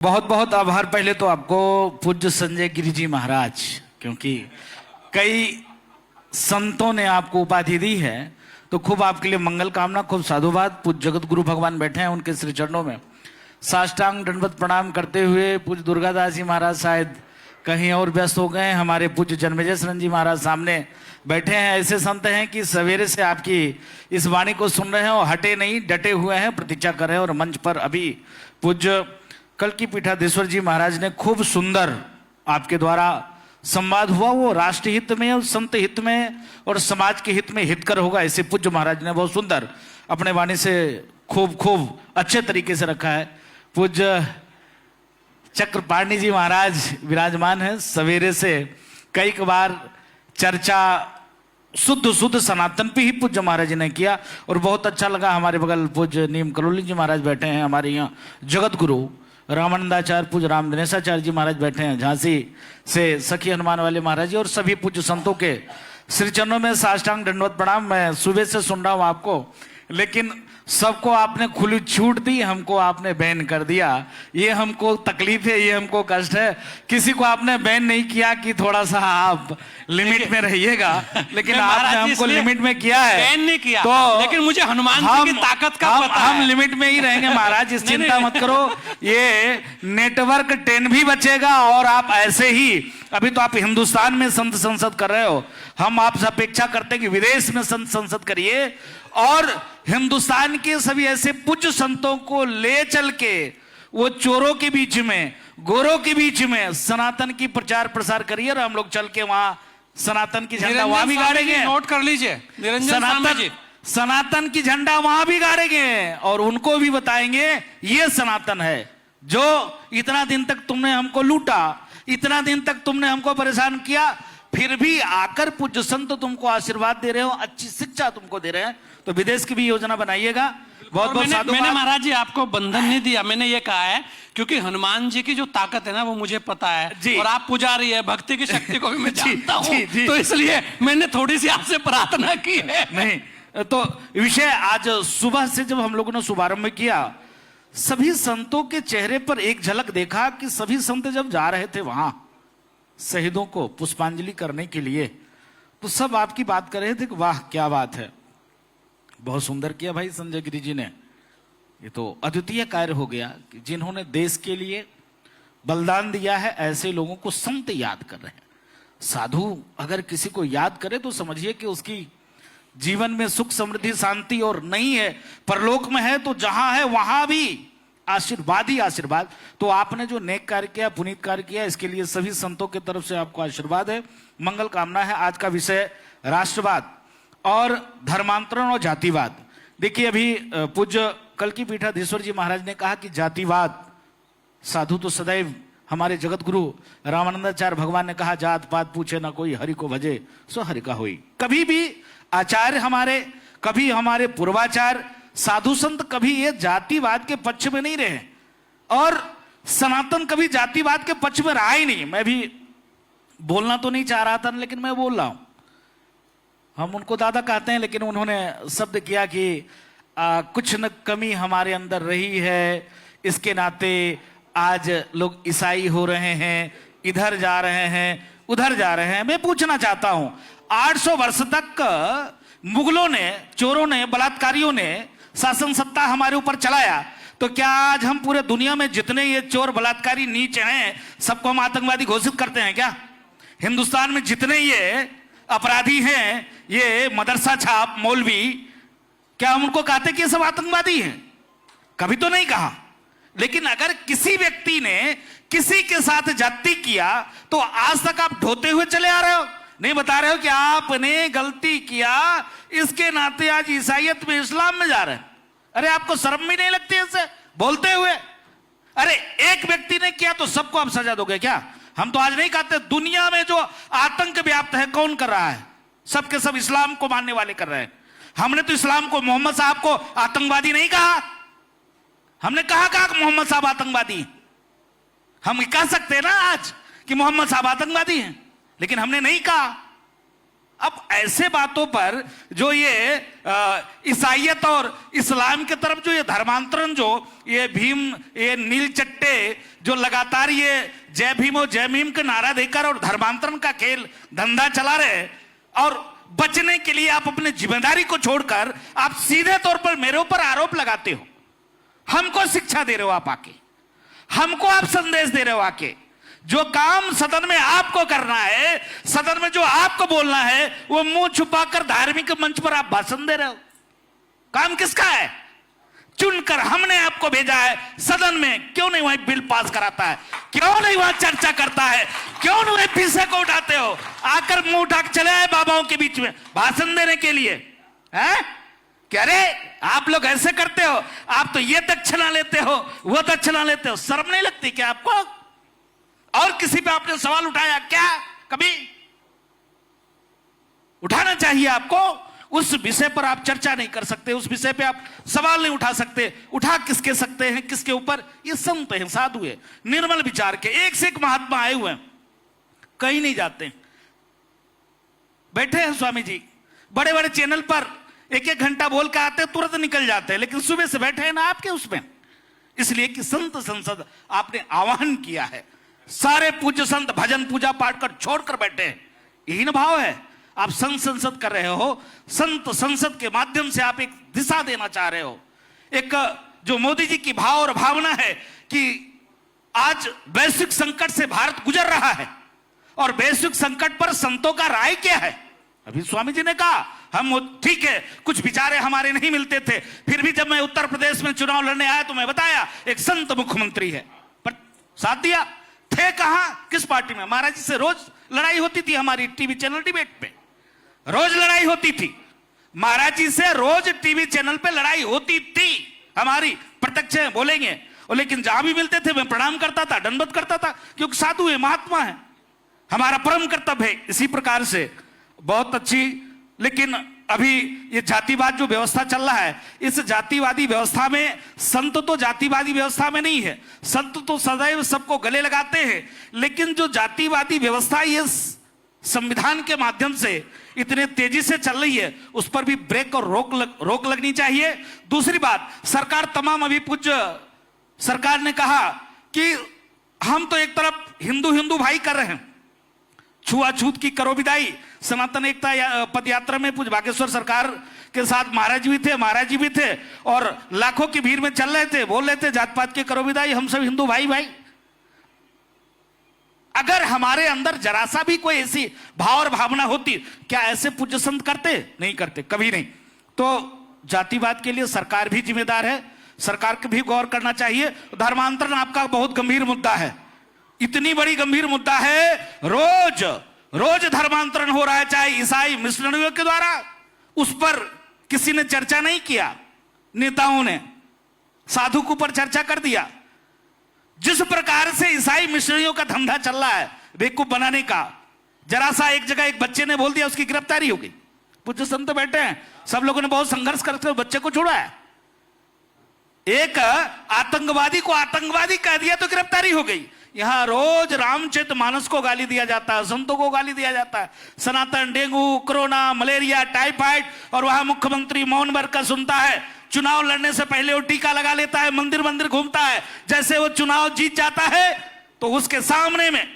बहुत बहुत आभार पहले तो आपको पूज्य संजय गिरि जी महाराज, क्योंकि कई संतों ने आपको उपाधि दी है, तो खूब आपके लिए मंगल कामना, खूब साधुवाद। पूज्य जगत गुरु भगवान बैठे हैं, उनके श्री चरणों में साष्टांग दंडवत प्रणाम करते हुए पूज्य दुर्गादास जी महाराज शायद कहीं और व्यस्त हो गए। हमारे पूज्य जन्मेजय शरण जी महाराज सामने बैठे हैं। ऐसे संत हैं कि सवेरे से आपकी इस वाणी को सुन रहे हैं और हटे नहीं, डटे हुए हैं, प्रतीक्षा कर रहे हैं। और मंच पर अभी पूज्य कल्की पीठाधीश्वर जी महाराज ने खूब सुंदर आपके द्वारा संवाद हुआ, वो राष्ट्र हित में और संत हित में और समाज के हित में हितकर होगा, ऐसे पूज्य महाराज ने बहुत सुंदर अपने वाणी से खूब खूब अच्छे तरीके से रखा है। पूज्य चक्रपाणी जी महाराज विराजमान है। सवेरे से कई बार चर्चा शुद्ध सनातन पे ही पूज्य महाराज जी ने किया और बहुत अच्छा लगा। हमारे बगल पूज्य नीम करोली जी महाराज बैठे हैं, हमारे यहाँ जगत गुरु रामानंदाचार्य पूज्य राम दिनेशाचार्य जी महाराज बैठे हैं, झांसी से सखी हनुमान वाले महाराज जी, और सभी पूज्य संतों के श्री चरणों में साष्टांग दंडवत प्रणाम। मैं सुबह से सुन रहा हूं आपको, लेकिन सबको आपने खुली छूट दी, हमको आपने बैन कर दिया। ये हमको तकलीफ है, ये हमको कष्ट है। किसी को आपने बैन नहीं किया कि थोड़ा सा आप लिमिट में रहिएगा, लेकिन आपने हमको लिमिट में किया है। बैन नहीं किया, तो लेकिन मुझे हनुमान जी की ताकत का पता है। हम लिमिट में ही रहेंगे महाराज, इस चिंता मत करो। ये नेटवर्क 10 भी बचेगा और आप ऐसे ही, अभी तो आप हिंदुस्तान में संत संसद कर रहे हो, हम आपसे अपेक्षा करते हैं कि विदेश में संत संसद करिए और हिंदुस्तान के सभी ऐसे पूज्य संतों को ले चल के वो चोरों के बीच में, गोरों के बीच में सनातन की प्रचार प्रसार करिए। और हम लोग चल के वहां सनातन की झंडा वहां भी गाड़ेंगे। नोट कर लीजिए, सनातन की झंडा वहां भी गाड़ेंगे और उनको भी बताएंगे ये सनातन है। जो इतना दिन तक तुमने हमको लूटा, इतना दिन तक तुमने हमको परेशान किया, फिर भी आकर पूज्य संत तुमको आशीर्वाद दे रहे हो, अच्छी शिक्षा तुमको दे रहे हैं, तो विदेश की भी योजना बनाइएगा। बहुत बहुत साधुवाद। मैंने महाराज जी आपको बंधन नहीं दिया, मैंने ये कहा है क्योंकि हनुमान जी की जो ताकत है ना वो मुझे पता है, और आप पुजारी है, भक्ति की शक्ति को भी मैं जानता हूं, तो इसलिए मैंने थोड़ी सी आपसे प्रार्थना की है। नहीं तो विषय, आज सुबह से जब हम लोगों ने शुभारंभ किया, सभी संतों के चेहरे पर एक झलक देखा कि सभी संत जब जा रहे थे वहां शहीदों को पुष्पांजलि करने के लिए, तो सब आपकी बात कर रहे थे कि वाह क्या बात है, बहुत सुंदर किया भाई संजय गिरि जी ने। ये तो अद्वितीय कार्य हो गया कि जिन्होंने देश के लिए बलिदान दिया है, ऐसे लोगों को संत याद कर रहे हैं। साधु अगर किसी को याद करे तो समझिए कि उसकी जीवन में सुख समृद्धि शांति और नहीं है, परलोक में है, तो जहां है वहां भी आशीर्वाद ही आशीर्वाद। तो आपने जो नेक कार्य किया, पुनीत कार्य किया, इसके लिए सभी संतों की तरफ से आपको आशीर्वाद है, मंगल कामना है। आज का विषय राष्ट्रवाद और धर्मांतरण और जातिवाद। देखिए अभी पूज्य कल्की पीठाधीश्वर जी महाराज ने कहा कि जातिवाद, साधु तो सदैव, हमारे जगत गुरु रामानंदाचार्य भगवान ने कहा जात पात पूछे ना कोई, हरि को भजे सो हरि का होई। कभी भी आचार्य हमारे, कभी हमारे पूर्वाचार्य साधु संत कभी ये जातिवाद के पक्ष में नहीं रहे, और सनातन कभी जातिवाद के पक्ष में रहा ही नहीं। मैं भी बोलना तो नहीं चाह रहा था, लेकिन मैं बोल रहा हूं। हम उनको दादा कहते हैं, लेकिन उन्होंने शब्द किया कि कुछ न कमी हमारे अंदर रही है, इसके नाते आज लोग ईसाई हो रहे हैं, इधर जा रहे हैं, उधर जा रहे हैं। मैं पूछना चाहता हूं, 800 वर्ष तक मुगलों ने, चोरों ने, बलात्कारियों ने शासन सत्ता हमारे ऊपर चलाया, तो क्या आज हम पूरे दुनिया में जितने ये चोर बलात्कारी नीच हैं सबको हम आतंकवादी घोषित करते हैं क्या? हिंदुस्तान में जितने ये अपराधी हैं, ये मदरसा छाप मौलवी, क्या हम उनको कहते कि ये सब आतंकवादी हैं? कभी तो नहीं कहा। लेकिन अगर किसी व्यक्ति ने किसी के साथ जाति किया तो आज तक आप ढोते हुए चले आ रहे हो, नहीं बता रहे हो कि आपने गलती किया, इसके नाते आज ईसाइयत में, इस्लाम में जा रहे हैं। अरे आपको शर्म भी नहीं लगती ऐसे बोलते हुए? अरे एक व्यक्ति ने किया तो सबको आप सजा दोगे क्या? हम तो आज नहीं कहते, दुनिया में जो आतंक व्याप्त है कौन कर रहा है? सबके सब इस्लाम को मानने वाले कर रहे हैं। हमने तो इस्लाम को, मोहम्मद साहब को आतंकवादी नहीं कहा। हमने कहा मोहम्मद साहब आतंकवादी? हम कह सकते हैं ना आज कि मोहम्मद साहब आतंकवादी हैं, लेकिन हमने नहीं कहा। अब ऐसे बातों पर जो ये ईसाइयत और इस्लाम के तरफ जो ये धर्मांतरण, जो ये भीम, ये नील चट्टे जो लगातार ये जय भीम और जय भीम के नारा देकर और धर्मांतरण का खेल धंधा चला रहे, और बचने के लिए आप अपने जिम्मेदारी को छोड़कर आप सीधे तौर पर मेरे ऊपर आरोप लगाते हो। हमको शिक्षा दे रहे हो आप आके, हमको आप संदेश दे रहे हो आके। जो काम सदन में आपको करना है, सदन में जो आपको बोलना है, वो मुंह छुपाकर धार्मिक मंच पर आप भाषण दे रहे हो। काम किसका है? चुनकर हमने आपको भेजा है सदन में, क्यों नहीं वहां बिल पास कराता है? क्यों नहीं वहां चर्चा करता है? क्यों नहीं विषय को उठाते हो? आकर मुंह उठा के चले आए बाबाओं के बीच में भाषण देने के लिए, हैं? क्या रे आप लोग ऐसे करते हो? आप तो ये दक्षिणा लेते हो, वो दक्षिणा लेते हो, शर्म नहीं लगती क्या आपको? और किसी पे आपने सवाल उठाया क्या कभी? उठाना चाहिए आपको। उस विषय पर आप चर्चा नहीं कर सकते, उस विषय पे आप सवाल नहीं उठा सकते। उठा किसके सकते हैं, किसके ऊपर? ये संत हैं, साधु है, निर्मल विचार के, एक से एक महात्मा आए हुए हैं, कहीं नहीं जाते, बैठे हैं स्वामी जी। बड़े बड़े चैनल पर एक एक घंटा बोल के आते, तुरंत निकल जाते हैं, लेकिन सुबह से बैठे हैं ना आपके उसमें, इसलिए कि संत संसद आपने आह्वान किया है। सारे पूज्य संत भजन पूजा पाठ कर छोड़कर बैठे हैं, यही ना भाव है। आप संत संसद कर रहे हो, संत संसद के माध्यम से आप एक दिशा देना चाह रहे हो। एक जो मोदी जी की भाव और भावना है कि आज वैश्विक संकट से भारत गुजर रहा है, और वैश्विक संकट पर संतों का राय क्या है? अभी स्वामी जी ने कहा हम ठीक है, कुछ विचारे हमारे नहीं मिलते थे, फिर भी जब मैं उत्तर प्रदेश में चुनाव लड़ने आया तो मैं बताया एक संत मुख्यमंत्री है, पर साथ दिया। थे कहां, किस पार्टी में? महाराज जी से रोज लड़ाई होती थी, हमारी टीवी चैनल डिबेट पे रोज लड़ाई होती थी, महाराज जी से रोज टीवी चैनल पे लड़ाई होती थी हमारी, प्रत्यक्ष है बोलेंगे। और लेकिन जहां भी मिलते थे मैं प्रणाम करता था, दंडवत करता था, क्योंकि साधु है, महात्मा है, हमारा परम कर्तव्य है। इसी प्रकार से बहुत अच्छी, लेकिन अभी ये जातिवाद जो व्यवस्था चल रहा है, इस जातिवादी व्यवस्था में संत तो जातिवादी व्यवस्था में नहीं है, संत तो सदैव सबको गले लगाते हैं, लेकिन जो जातिवादी व्यवस्था ये संविधान के माध्यम से इतने तेजी से चल रही है, उस पर भी ब्रेक और रोक लगनी चाहिए। दूसरी बात, सरकार तमाम, अभी पूज्य सरकार ने कहा कि हम तो एक तरफ हिंदू हिंदू भाई कर रहे हैं, छुआछूत की करो विदाई। सनातन एकता पद यात्रा में पूज्य बागेश्वर सरकार के साथ महाराज जी भी थे, और लाखों की भीड़ में चल रहे थे, बोल रहे थे जात पात की करो विदाई, हम सब हिंदू भाई भाई। अगर हमारे अंदर जरा सा भी कोई ऐसी भाव और भावना होती, क्या ऐसे पूज्य संत करते? नहीं करते, कभी नहीं। तो जातिवाद के लिए सरकार भी जिम्मेदार है, सरकार को भी गौर करना चाहिए। धर्मांतरण आपका बहुत गंभीर मुद्दा है, इतनी बड़ी गंभीर मुद्दा है, रोज रोज धर्मांतरण हो रहा है, चाहे ईसाई मिशनरियों के द्वारा, उस पर किसी ने चर्चा नहीं किया, नेताओं ने साधु के ऊपर चर्चा कर दिया। जिस प्रकार से ईसाई मिशनरियों का धंधा चल रहा है बेवकूफ बनाने का, जरा सा एक जगह एक बच्चे ने बोल दिया, उसकी गिरफ्तारी हो गई। पूज्य संत बैठे हैं, सब लोगों ने बहुत संघर्ष करके बच्चे को छोड़ा है। एक आतंकवादी को आतंकवादी कह दिया तो गिरफ्तारी हो गई। यहां रोज रामचरितमानस को गाली दिया जाता है, संतों को गाली दिया जाता है, सनातन, डेंगू, कोरोना, मलेरिया, टाइफाइड, और वहां मुख्यमंत्री मौन भरकर सुनता है। चुनाव लड़ने से पहले वो टीका लगा लेता है, मंदिर मंदिर घूमता है, जैसे वो चुनाव जीत जाता है तो उसके सामने में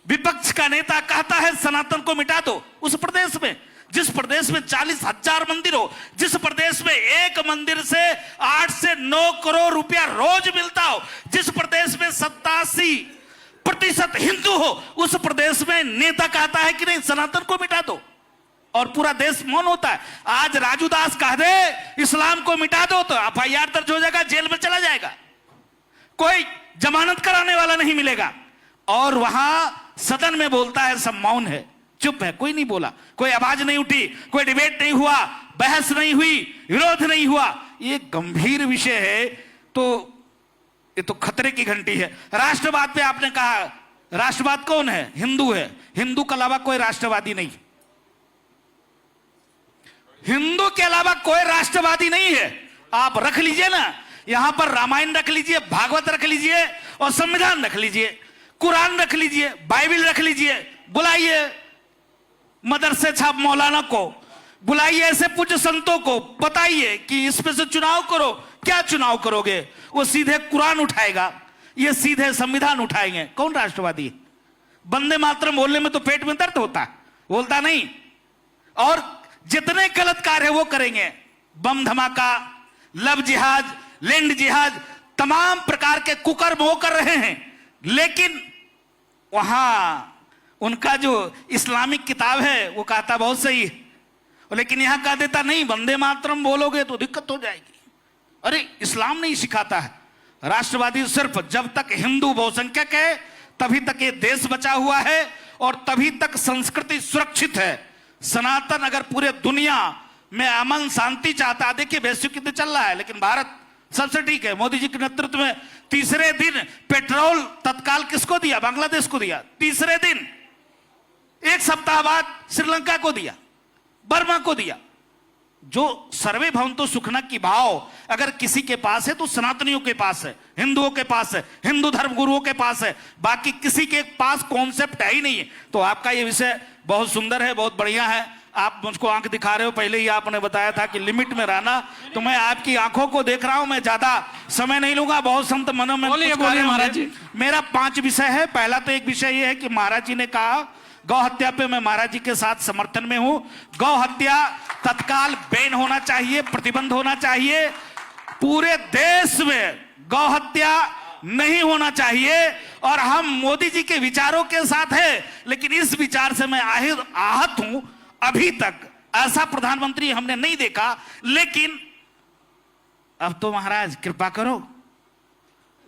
विपक्ष का नेता कहता है सनातन को मिटा दो। उस प्रदेश में, जिस प्रदेश में 40,000 मंदिर हो, जिस प्रदेश में एक मंदिर से 8 से 9 करोड़ रुपया रोज मिलता हो, जिस प्रदेश में 87% हिंदू हो, उस प्रदेश में नेता कहता है कि नहीं सनातन को मिटा दो, और पूरा देश मौन होता है। आज राजू दास कह दे इस्लाम को मिटा दो तो FIR दर्ज हो जाएगा, जेल में चला जाएगा, कोई जमानत कराने वाला नहीं मिलेगा। और वहां सदन में बोलता है सब मौन है, चुप है, कोई नहीं बोला, कोई आवाज नहीं उठी, कोई डिबेट नहीं हुआ, बहस नहीं हुई, विरोध नहीं हुआ। ये गंभीर विषय है, तो ये तो खतरे की घंटी है। राष्ट्रवाद पे आपने कहा, राष्ट्रवाद कौन है? हिंदू है, हिंदू के अलावा कोई राष्ट्रवादी नहीं, हिंदू के अलावा कोई राष्ट्रवादी नहीं है। आप रख लीजिए ना, यहां पर रामायण रख लीजिए, भागवत रख लीजिए, और संविधान रख लीजिए, कुरान रख लीजिए, बाइबल रख लीजिए, बुलाइए मदरसे छाप मौलाना को बुलाइए, ऐसे पूज्य संतों को बताइए कि इस पे से चुनाव करो। क्या चुनाव करोगे? वो सीधे कुरान उठाएगा, ये सीधे संविधान उठाएंगे। कौन राष्ट्रवादी? वंदे मातरम बोलने में तो पेट में दर्द होता है, बोलता नहीं। और जितने गलत कार्य है वो करेंगे, बम धमाका, लव जिहाद, लैंड जिहाद, तमाम प्रकार के कुकर्म वो कर रहे हैं। लेकिन वहां उनका जो इस्लामिक किताब है वो कहता बहुत सही है, लेकिन यहां कह देता नहीं, वंदे मातरम बोलोगे तो दिक्कत हो जाएगी। अरे इस्लाम नहीं सिखाता है। राष्ट्रवादी सिर्फ जब तक हिंदू बहुसंख्यक है तभी तक ये देश बचा हुआ है और तभी तक संस्कृति सुरक्षित है। सनातन अगर पूरे दुनिया में अमन शांति चाहता है, देखिए वैश्विक युद्ध चल रहा है लेकिन भारत सबसे ठीक है। मोदी जी के नेतृत्व में तीसरे दिन पेट्रोल तत्काल किसको दिया? बांग्लादेश को दिया। तीसरे दिन, एक सप्ताह बाद श्रीलंका को दिया, बर्मा को दिया। जो सर्वे भवन्तु सुखना की भाव अगर किसी के पास है तो सनातनियों के पास है, हिंदुओं के पास है, हिंदू धर्म गुरुओं के पास है, बाकी किसी के पास कॉन्सेप्ट है ही नहीं है। तो आपका ये विषय बहुत सुंदर है, बहुत बढ़िया है। आप मुझको आंख दिखा रहे हो, पहले ही आपने बताया था कि लिमिट में रहना, तो मैं आपकी आंखों को देख रहा हूं। मैं ज्यादा समय नहीं लूंगा, बहुत संत मनों में बोलिए महाराज जी। मेरा 5 विषय है। पहला तो एक विषय ये है कि महाराज जी ने कहा गौ हत्या पे मैं महाराज जी के साथ समर्थन में हूं। गौ हत्या तत्काल बैन होना चाहिए, प्रतिबंध होना चाहिए। पूरे देश में गौ हत्या नहीं होना चाहिए और हम मोदी जी के विचारों के साथ है, लेकिन इस विचार से मैं आहत हूं। अभी तक ऐसा प्रधानमंत्री हमने नहीं देखा। लेकिन अब तो महाराज कृपा करो,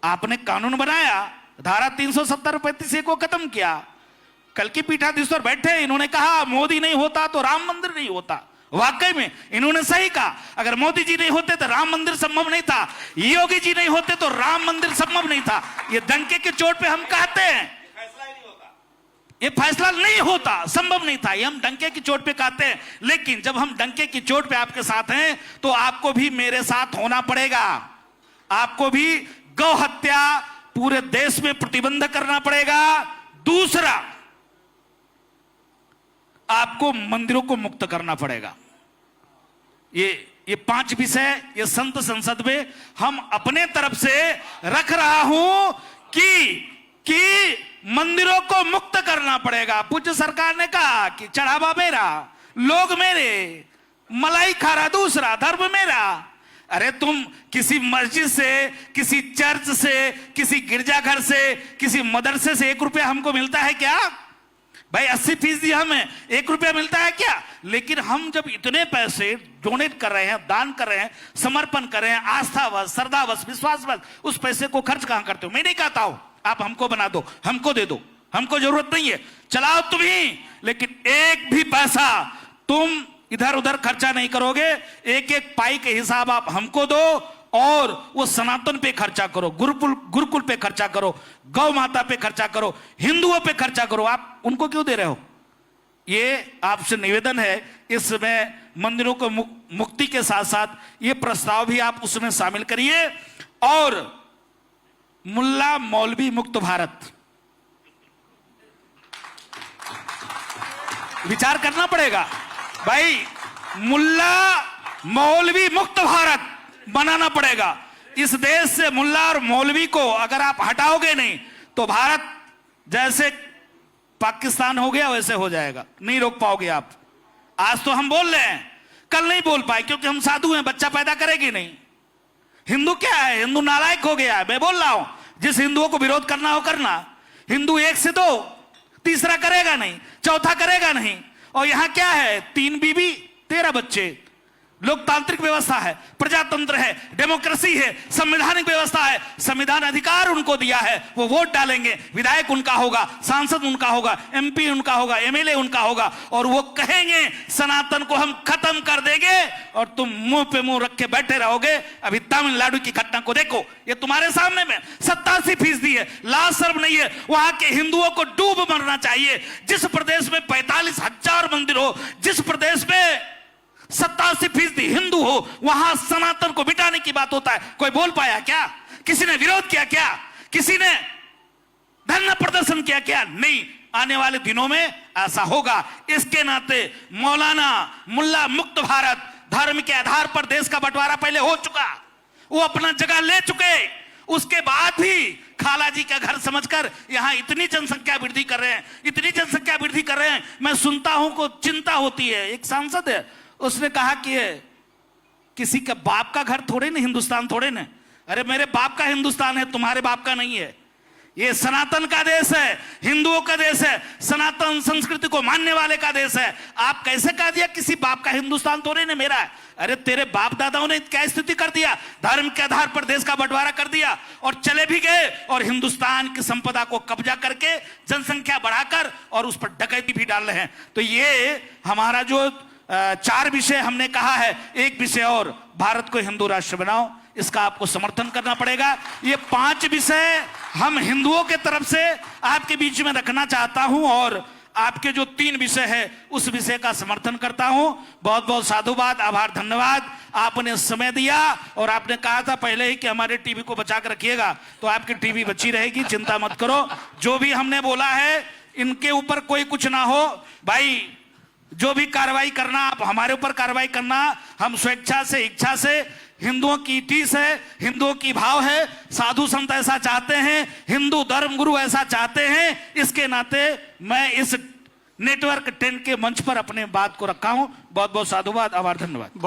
आपने कानून बनाया, धारा 370 को खत्म किया। कल की पीठाधीश्वर बैठे, इन्होंने कहा मोदी नहीं होता तो राम मंदिर नहीं होता। वाकई में इन्होंने सही कहा। अगर मोदी जी नहीं होते तो राम मंदिर संभव नहीं था, योगी जी नहीं होते तो राम मंदिर संभव नहीं था। ये डंके की चोट पे हम कहते हैं ये फैसला नहीं होता, संभव नहीं था, ये हम डंके की चोट पे कहते हैं। लेकिन जब हम डंके की चोट पे आपके साथ हैं तो आपको भी मेरे साथ होना पड़ेगा। आपको भी गौ हत्या पूरे देश में प्रतिबंध करना पड़ेगा। दूसरा, आपको मंदिरों को मुक्त करना पड़ेगा। ये 5 विषय ये संत संसद में हम अपने तरफ से रख रहा हूं कि मंदिरों को मुक्त करना पड़ेगा। पूज्य सरकार ने कहा कि चढ़ावा मेरा, लोग मेरे, मलाई खारा दूसरा, धर्म मेरा। अरे तुम किसी मस्जिद से, किसी चर्च से, किसी गिरजाघर से, किसी मदरसे से 1 रुपया हमको मिलता है क्या? भाई 80% हमें 1 रुपया मिलता है क्या? लेकिन हम जब इतने पैसे डोनेट कर रहे हैं, दान कर रहे हैं, समर्पण कर रहे हैं, आस्थावश, श्रद्धावश, विश्वासवश, उस पैसे को खर्च कहां करते हो? मैं नहीं कहता हूं आप हमको बना दो, हमको दे दो, हमको जरूरत नहीं है, चलाओ तुम ही, लेकिन एक भी पैसा तुम इधर उधर खर्चा नहीं करोगे। एक एक पाई के हिसाब आप हमको दो और वो सनातन पे खर्चा करो, गुरुकुल पे खर्चा करो, गौ माता पे खर्चा करो, हिंदुओं पे खर्चा करो। आप उनको क्यों दे रहे हो? ये आपसे निवेदन है। इसमें मंदिरों को मुक्ति के साथ साथ ये प्रस्ताव भी आप उसमें शामिल करिए। और मुल्ला मौलवी मुक्त भारत, विचार करना पड़ेगा भाई। मुल्ला मौलवी मुक्त भारत बनाना पड़ेगा। इस देश से मुल्ला और मौलवी को अगर आप हटाओगे नहीं तो भारत जैसे पाकिस्तान हो गया वैसे हो जाएगा, नहीं रोक पाओगे आप। आज तो हम बोल रहे हैं, कल नहीं बोल पाए क्योंकि हम साधु हैं, बच्चा पैदा करेगी नहीं। हिंदू क्या है? हिंदू नालायक हो गया है। मैं बोल रहा हूं जिस हिंदुओं को विरोध करना हो करना। हिंदू 1 से 2, तीसरा करेगा नहीं, चौथा करेगा नहीं। और यहां क्या है? 3 बीबी 13 बच्चे। लोकतांत्रिक व्यवस्था है, प्रजातंत्र है, डेमोक्रेसी है, संवैधानिक व्यवस्था है। संविधान अधिकार उनको दिया है, वो वोट डालेंगे, विधायक उनका होगा, सांसद उनका होगा, MP उनका होगा, MLA उनका होगा, और वो कहेंगे सनातन को हम खत्म कर देंगे और तुम मुंह पे मुंह रख के बैठे रहोगे। अभी तमिलनाडु की घटना को देखो, ये तुम्हारे सामने में 87% है, लाज शर्म नहीं है। वहां के हिंदुओं को डूब मरना चाहिए। जिस प्रदेश में 45,000 मंदिर हो, जिस प्रदेश में 87% हिंदू हो, वहां सनातन को मिटाने की बात होता है। कोई बोल पाया क्या? किसी ने विरोध किया क्या? किसी ने धरना प्रदर्शन किया क्या? नहीं। आने वाले दिनों में ऐसा होगा। इसके नाते मौलाना मुल्ला मुक्त भारत धर्म के आधार पर देश का बंटवारा पहले हो चुका, वो अपना जगह ले चुके, उसके बाद भी खाला जी का घर समझकर यहां इतनी जनसंख्या वृद्धि कर रहे हैं, इतनी जनसंख्या वृद्धि कर रहे हैं। मैं सुनता हूं को चिंता होती है। एक सांसद है, उसने कहा कि किसी का बाप का घर थोड़े ना, हिंदुस्तान थोड़े ना। अरे मेरे बाप का हिंदुस्तान है, तुम्हारे बाप का नहीं है। ये सनातन का देश है, हिंदुओं का देश है, सनातन संस्कृति को मानने वाले का देश है। आप कैसे कह दिया किसी बाप का हिंदुस्तान थोड़े ना मेरा है? अरे तेरे बाप दादाओं ने क्या स्थिति कर दिया, धर्म के आधार पर देश का बंटवारा कर दिया और चले भी गए, और हिंदुस्तान की संपदा को कब्जा करके जनसंख्या बढ़ाकर और उस पर डकैती भी डाल रहे हैं। तो ये हमारा जो 4 विषय हमने कहा है, एक विषय और, भारत को हिंदू राष्ट्र बनाओ, इसका आपको समर्थन करना पड़ेगा। ये 5 विषय हम हिंदुओं के तरफ से आपके बीच में रखना चाहता हूं, और आपके जो 3 विषय है उस विषय का समर्थन करता हूं। बहुत बहुत साधुवाद, आभार, धन्यवाद। आपने समय दिया और आपने कहा था पहले ही कि हमारे टीवी को बचा कर रखिएगा, तो आपकी टीवी बची रहेगी, चिंता मत करो। जो भी हमने बोला है इनके ऊपर कोई कुछ ना हो भाई, जो भी कार्रवाई करना आप हमारे ऊपर कार्रवाई करना, हम स्वेच्छा से, इच्छा से, हिंदुओं की टीस है, हिंदुओं की भाव है, साधु संत ऐसा चाहते हैं, हिंदू धर्म गुरु ऐसा चाहते हैं। इसके नाते मैं इस नेटवर्क 10 के मंच पर अपने बात को रखा हूं। बहुत बहुत साधुवाद, आभार, धन्यवाद।